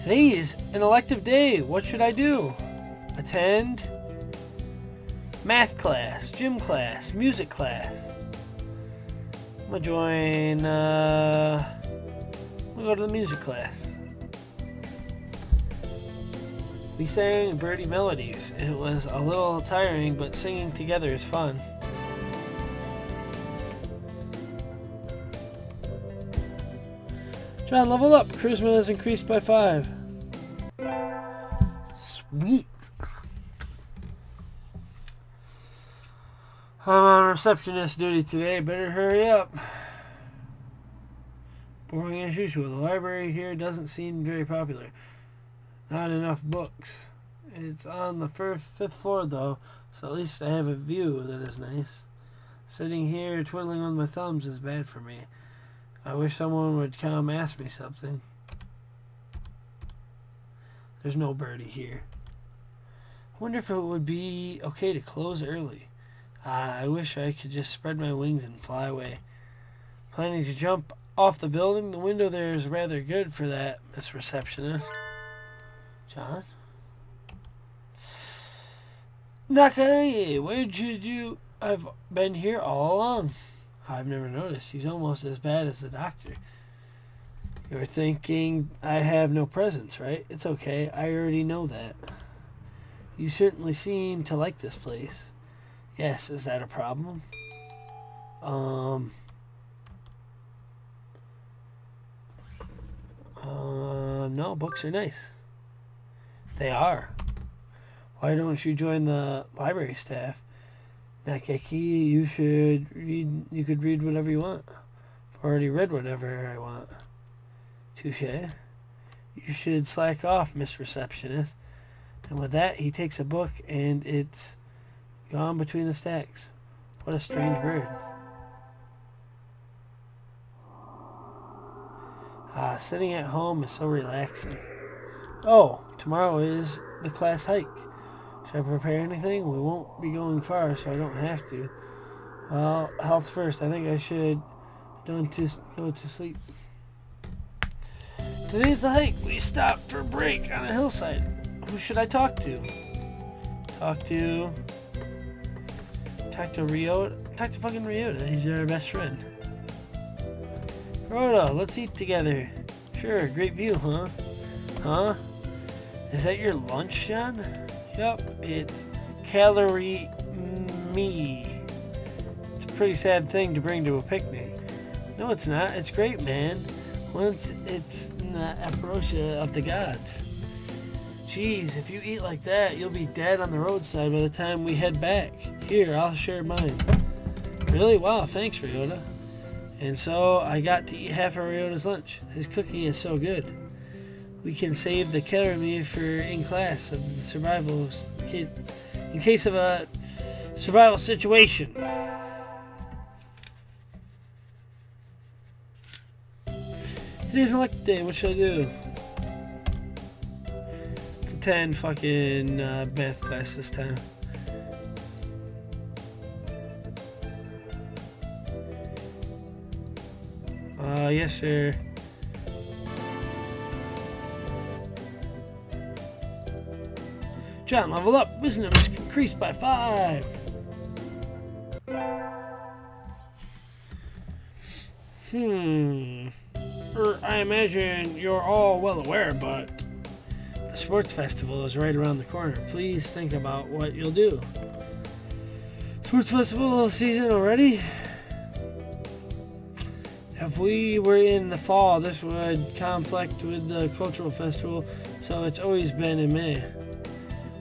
Today is an elective day. What should I do? Attend math class, gym class, music class. I'm gonna join, I'm gonna go to the music class. We sang birdie melodies. It was a little tiring, but singing together is fun. John, level up. Charisma has increased by 5. Sweet. I'm on receptionist duty today. Better hurry up. Boring as usual. The library here doesn't seem very popular. Not enough books. It's on the fifth floor though, so at least I have a view that is nice. Sitting here twiddling with my thumbs is bad for me. I wish someone would come ask me something. There's no birdie here. I wonder if it would be okay to close early. I wish I could just spread my wings and fly away. Planning to jump off the building? The window there is rather good for that, Miss Receptionist. John? Nakae, where did you... I've been here all along. I've never noticed. He's almost as bad as the doctor. You're thinking I have no presence, right? It's okay. I already know that. You certainly seem to like this place. Yes, is that a problem? No, books are nice. They are. Why don't you join the library staff? Nakeki, you should read. You could read whatever you want. I've already read whatever I want. Touche. You should slack off, Miss Receptionist. And with that, he takes a book, and it's gone between the stacks. What a strange bird. Sitting at home is so relaxing. Oh, tomorrow is the class hike. Should I prepare anything? We won't be going far, so I don't have to. Well, health first. I think I should go to sleep. Today's the hike. We stopped for a break on a hillside. Who should I talk to? Talk to Ryota. Talk to fucking Ryota. He's our best friend. Ryota, let's eat together. Sure, great view, huh? Huh? Is that your lunch, John? Yup, it's calorie me. It's a pretty sad thing to bring to a picnic. No, it's not. It's great, man. Once it's in the ambrosia of the gods. Jeez, if you eat like that, you'll be dead on the roadside by the time we head back. Here, I'll share mine. Really? Wow, thanks, Ryota. And so I got to eat half of Ryota's lunch. His cooking is so good. We can save the calorie meal for in class of the survival kit in case of a survival situation. Today's an elective day. What should I do? It's a 10 fucking math class this time. Yes, sir. John, level up. Wisdom is increased by 5. I imagine you're all well aware, but the sports festival is right around the corner. Please think about what you'll do. Sports festival season already? If we were in the fall, this would conflict with the cultural festival, so it's always been in May.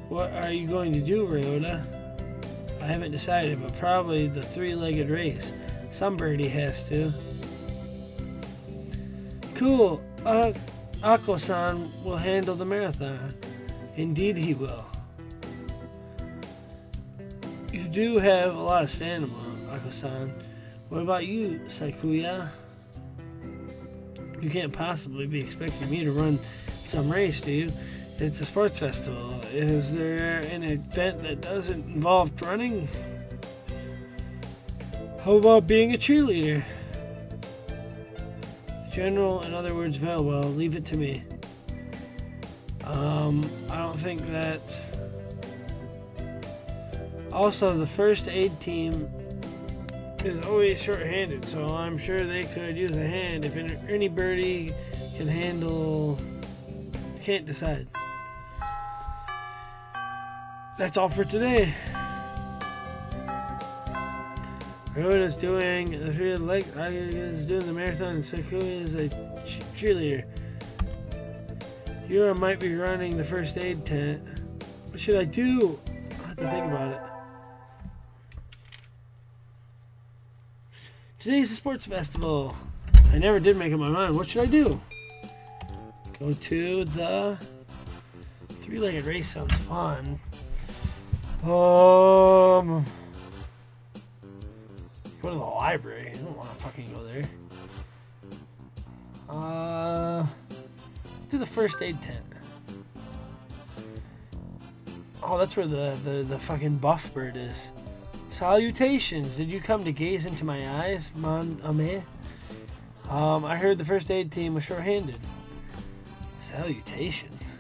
What are you going to do, Ryota? I haven't decided, but probably the 3-legged race. Some birdie has to. Cool. Ako-san will handle the marathon. Indeed he will. You do have a lot of stamina, Ako-san. What about you, Sakuya? You can't possibly be expecting me to run some race, do you? It's a sports festival. Is there an event that doesn't involve running? How about being a cheerleader? General, in other words, well, leave it to me. I don't think that's... Also, the first aid team is always short-handed, so I'm sure they could use a hand if any birdie can handle... Can't decide. That's all for today. Rowan is doing the marathon, and Saku is a cheerleader. Yura might be running the first aid tent. What should I do? I'll have to think about it. Today's a sports festival. I never did make up my mind. What should I do? Go to the three-legged race. Sounds fun. Go to the library. I don't want to fucking go there. Do the first aid tent. Oh, that's where the fucking buff bird is. Salutations. Did you come to gaze into my eyes, mon ami? I heard the first aid team was short-handed. Salutations.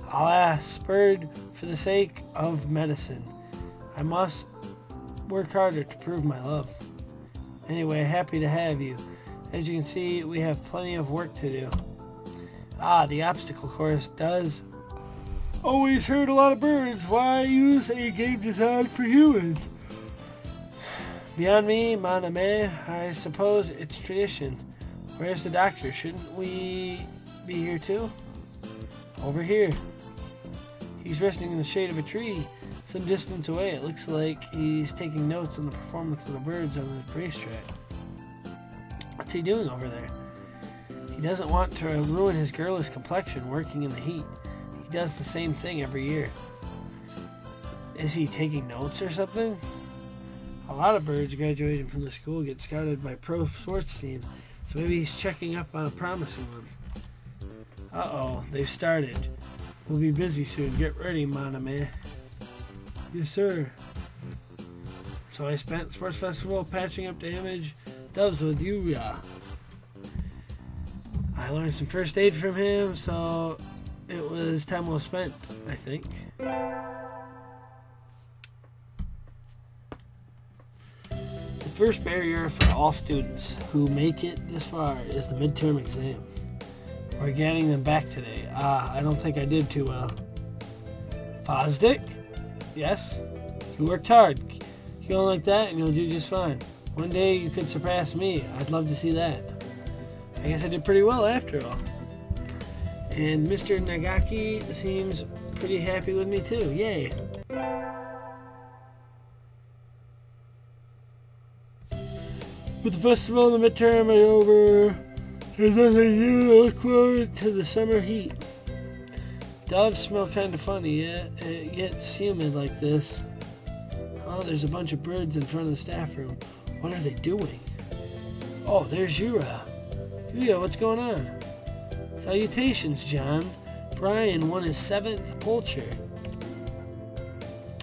I'll ask, bird, for the sake of medicine. I must work harder to prove my love. Anyway, happy to have you. As you can see, we have plenty of work to do. The obstacle course does always hurt a lot of birds. Why use a game designed for humans? Beyond me, mon ami, I suppose it's tradition. Where's the doctor? Shouldn't we be here too? Over here. He's resting in the shade of a tree some distance away. It looks like he's taking notes on the performance of the birds on the racetrack. What's he doing over there? He doesn't want to ruin his girlish complexion working in the heat. He does the same thing every year. Is he taking notes or something? A lot of birds graduating from the school get scouted by pro sports teams, so maybe he's checking up on promising ones. Uh-oh, they've started. We'll be busy soon. Get ready, mon ami. Yes, sir. So I spent Sports Festival patching up damaged doves with Yuya. I learned some first aid from him, so it was time well spent, I think. The first barrier for all students who make it this far is the midterm exam. We're getting them back today. I don't think I did too well. Fosdick? Yes? You worked hard. Keep going like that and you'll do just fine. One day you could surpass me. I'd love to see that. I guess I did pretty well after all. And Mr. Nagaki seems pretty happy with me too. Yay. With the festival and the midterm are over, there's nothing new to look forward to the summer heat. Doves smell kind of funny, it gets humid like this. Oh, there's a bunch of birds in front of the staff room. What are they doing? Oh, there's Yura. Yuya, what's going on? Salutations, John. Brian won his 7th poacher.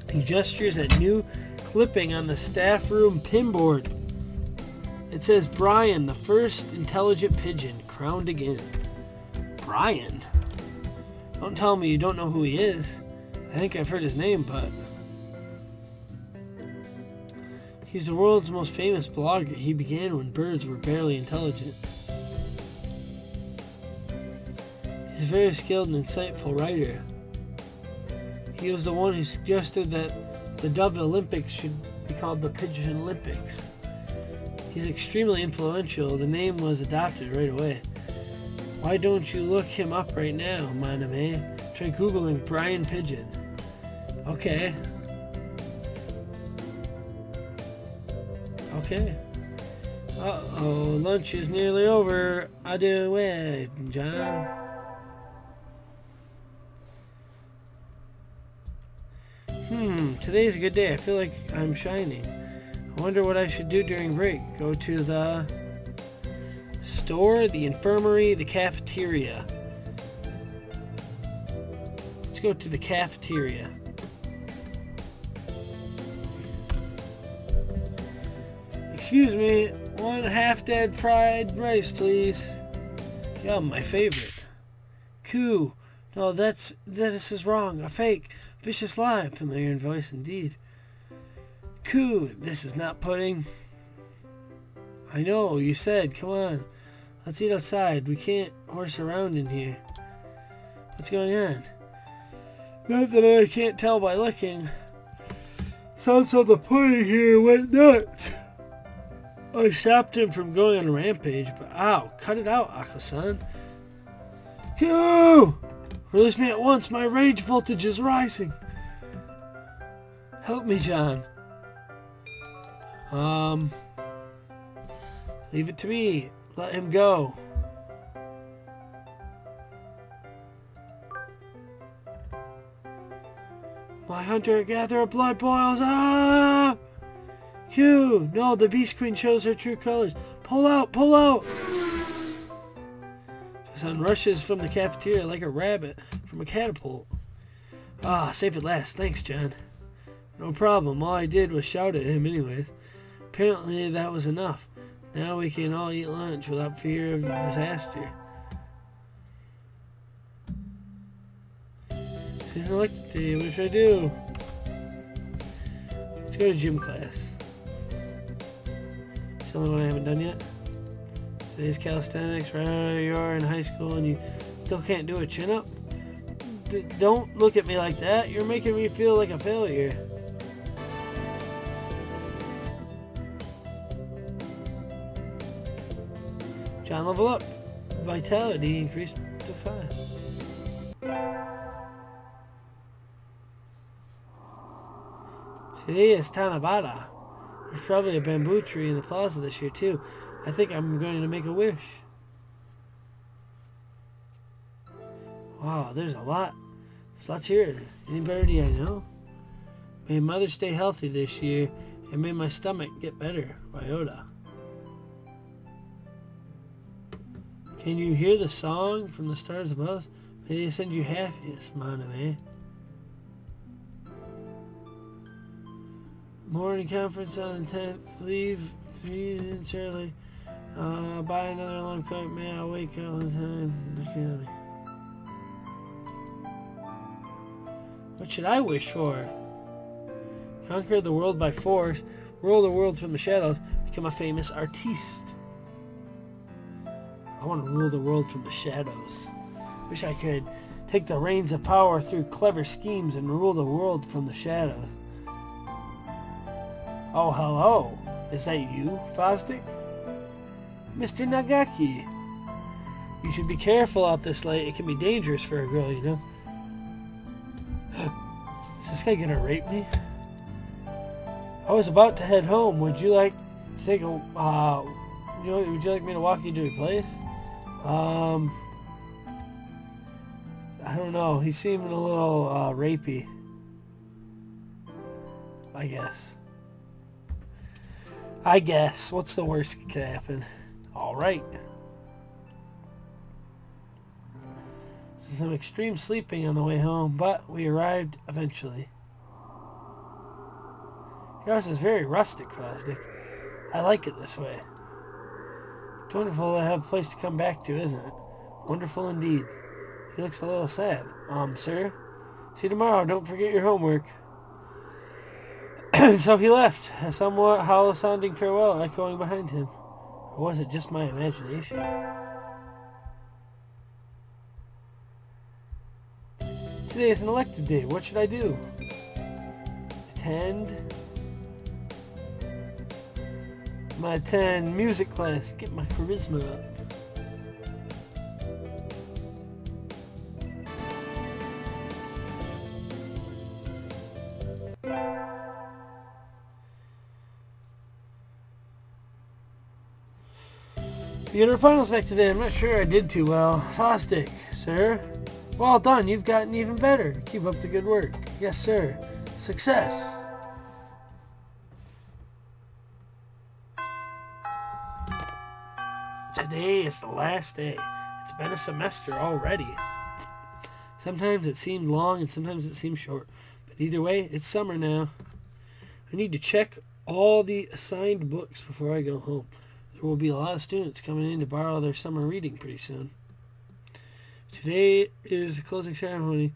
He gestures at new clipping on the staff room pinboard. It says Brian, the first intelligent pigeon, crowned again. Brian? Don't tell me you don't know who he is. I think I've heard his name, but... He's the world's most famous blogger. He began when birds were barely intelligent. He's a very skilled and insightful writer. He was the one who suggested that the Dove Olympics should be called the Pigeon Olympics. He's extremely influential. The name was adopted right away. Why don't you look him up right now, mon ami? Try Googling Brian Pigeon. Okay. Okay. Uh-oh, lunch is nearly over. Adieu, John. Today's a good day. I feel like I'm shining. I wonder what I should do during break. Go to the store, the infirmary, the cafeteria. Let's go to the cafeteria. Excuse me, 1 half-dead fried rice, please. Yum, my favorite. Coo, No, this is wrong. A fake. Vicious lie. Familiar in voice indeed. Coo, this is not pudding. I know, you said. Come on. Let's eat outside. We can't horse around in here. What's going on? Not that I can't tell by looking. Sounds like the pudding here went nuts. I stopped him from going on a rampage, but ow, cut it out, Akko-san. Coo! Release me at once, my rage voltage is rising. Help me, John. Leave it to me. Let him go. My hunter-gatherer blood boils. Ah! Q! No, the Beast Queen shows her true colors. Pull out! Pull out! Son rushes from the cafeteria like a rabbit from a catapult. Ah, safe at last. Thanks, John. No problem. All I did was shout at him anyways. Apparently that was enough. Now we can all eat lunch without fear of disaster. She's elected today. What should I do? Let's go to gym class. It's the only one I haven't done yet. Today's calisthenics. Right, you are in high school and you still can't do a chin-up? Don't look at me like that. You're making me feel like a failure. John, level up. Vitality increased to 5. Today is Tanabata. There's probably a bamboo tree in the plaza this year too. I think I'm going to make a wish. Wow, there's a lot. There's lots here. Anybody I know? May Mother stay healthy this year, and may my stomach get better. Ryota. Can you hear the song from the stars above? May they send you happiness, Maname. Morning conference on the 10th. Leave 3 minutes early. Buy another alarm clock. May I wake up on time? What should I wish for? Conquer the world by force. Rule the world from the shadows. Become a famous artiste. I want to rule the world from the shadows. Wish I could take the reins of power through clever schemes and rule the world from the shadows. Oh, hello. Is that you, Fosdick? Mr. Nagaki. You should be careful out this late. It can be dangerous for a girl, you know. Is this guy gonna rape me? I was about to head home. Would you like to take a, would you like me to walk you to your place? I don't know. He seemed a little, rapey. I guess. What's the worst that could happen? Alright. Some extreme sleeping on the way home, but we arrived eventually. Your house is very rustic, Fosdick. I like it this way. It's wonderful to have a place to come back to, isn't it? Wonderful indeed. He looks a little sad. Sir? See you tomorrow. Don't forget your homework. So he left, a somewhat hollow-sounding farewell echoing behind him. Or was it just my imagination? Today is an elected day. What should I do? Attend? I'm gonna attend music class. Get my charisma up. You get our finals back today. I'm not sure I did too well. Fosdick, sir. Well done. You've gotten even better. Keep up the good work. Yes, sir. Success. Today is the last day. It's been a semester already. Sometimes it seemed long and sometimes it seemed short. But either way, it's summer now. I need to check all the assigned books before I go home. There will be a lot of students coming in to borrow their summer reading pretty soon. Today is the closing ceremony,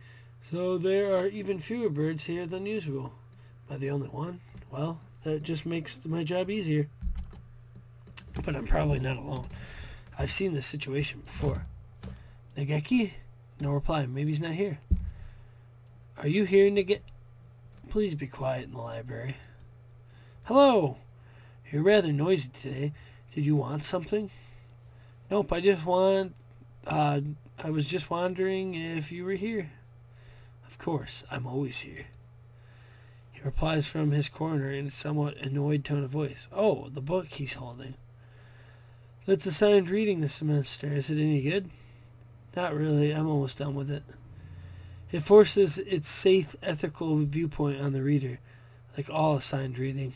so there are even fewer birds here than usual. Am I the only one? Well, that just makes my job easier. But I'm probably not alone. I've seen this situation before. Nageki? No reply. Maybe he's not here. Are you here, Nageki? Please be quiet in the library. Hello! You're rather noisy today. Did you want something? Nope, I was just wondering if you were here. Of course, I'm always here. He replies from his corner in a somewhat annoyed tone of voice. Oh, the book he's holding. That's assigned reading this semester. Is it any good? Not really. I'm almost done with it. It forces its safe, ethical viewpoint on the reader, like all assigned reading.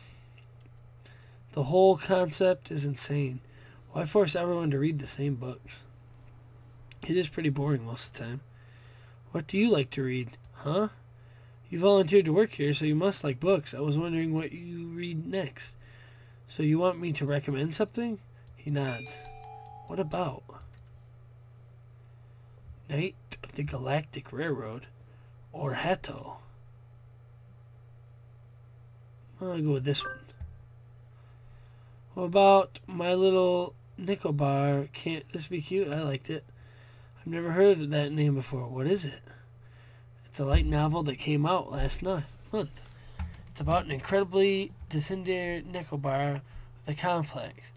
The whole concept is insane. Why force everyone to read the same books? It is pretty boring most of the time. What do you like to read? Huh? You volunteered to work here, so you must like books. I was wondering what you read next. So you want me to recommend something? He nods. What about? Night of the Galactic Railroad, or Hato. I'll go with this one. What about My Little Nicobar? Can't this be cute? I liked it. I've never heard of that name before. What is it? It's a light novel that came out last month. It's about an incredibly descended Nicobar with a complex,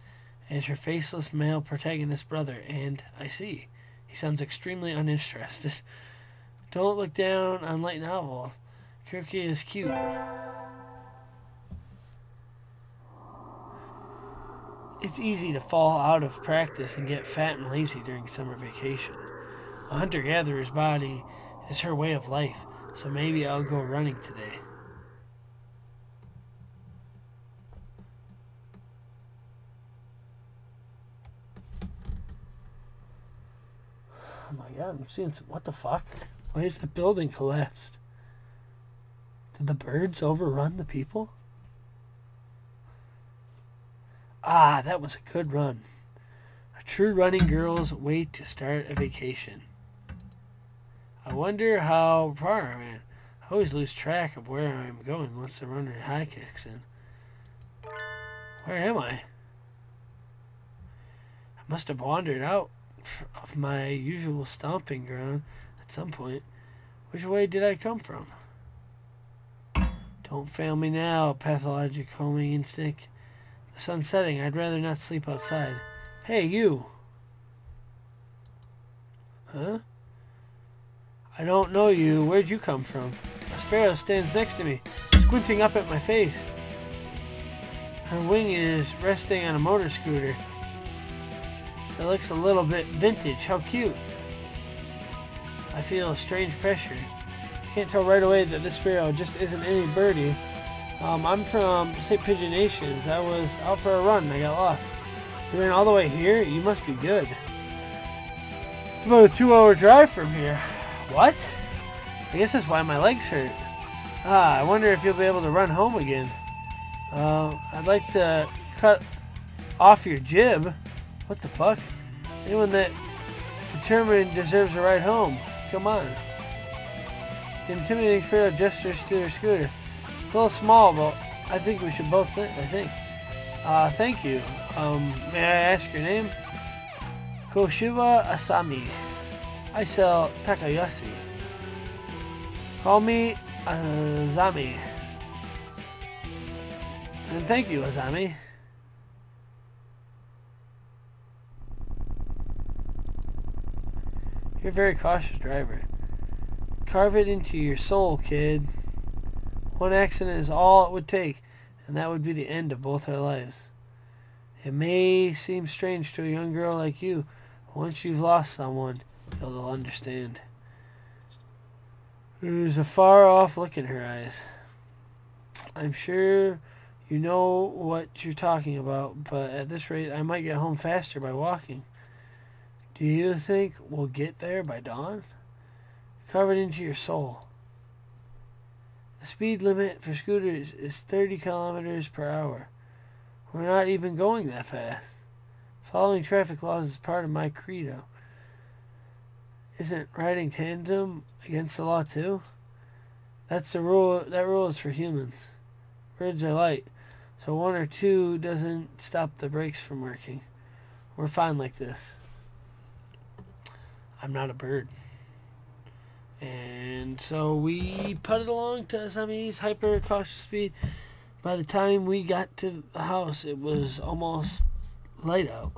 and her faceless male protagonist brother, and I see. He sounds extremely uninterested. Don't look down on light novels. Kirky is cute. It's easy to fall out of practice and get fat and lazy during summer vacation. A hunter-gatherer's body is her way of life, so maybe I'll go running today. Oh my god, I'm seeing some... What the fuck? Why is that building collapsed? Did the birds overrun the people? Ah, that was a good run. A true running girl's way to start a vacation. I wonder how far I'm in. I always lose track of where I'm going once the runner high kicks in. Where am I? I must have wandered out of my usual stomping ground at some point. Which way did I come from? Don't fail me now, pathologic homing instinct. The sun's setting. I'd rather not sleep outside. Hey, you! Huh? I don't know you. Where'd you come from? A sparrow stands next to me, squinting up at my face. Her wing is resting on a motor scooter. It looks a little bit vintage. How cute. I feel a strange pressure. I can't tell right away that this sparrow just isn't any birdie. I'm from St. Pigeon Nations. I was out for a run and I got lost. You ran all the way here? You must be good. It's about a 2-hour drive from here. What? I guess that's why my legs hurt. I wonder if you'll be able to run home again. I'd like to cut off your jib. What the fuck? Anyone that determined deserves a ride home. Come on. The intimidating sparrow gestures to her scooter. It's a little small, but I think we should both thank you. May I ask your name? Koshiba Asami. I sell Takayashi. Call me Azami. And thank you, Azami. You're a very cautious driver. Carve it into your soul, kid. One accident is all it would take, and that would be the end of both our lives. It may seem strange to a young girl like you, but once you've lost someone, you'll understand. There's a far-off look in her eyes. I'm sure you know what you're talking about, but at this rate, I might get home faster by walking. Do you think we'll get there by dawn? Carve it into your soul. The speed limit for scooters is 30 kilometers per hour. We're not even going that fast. Following traffic laws is part of my credo. Isn't riding tandem against the law too? That's the rule. That rule is for humans. Birds are light, so 1 or 2 doesn't stop the brakes from working. We're fine like this. I'm not a bird. And so we putted along to Semi's hyper cautious speed. By the time we got to the house, it was almost light out.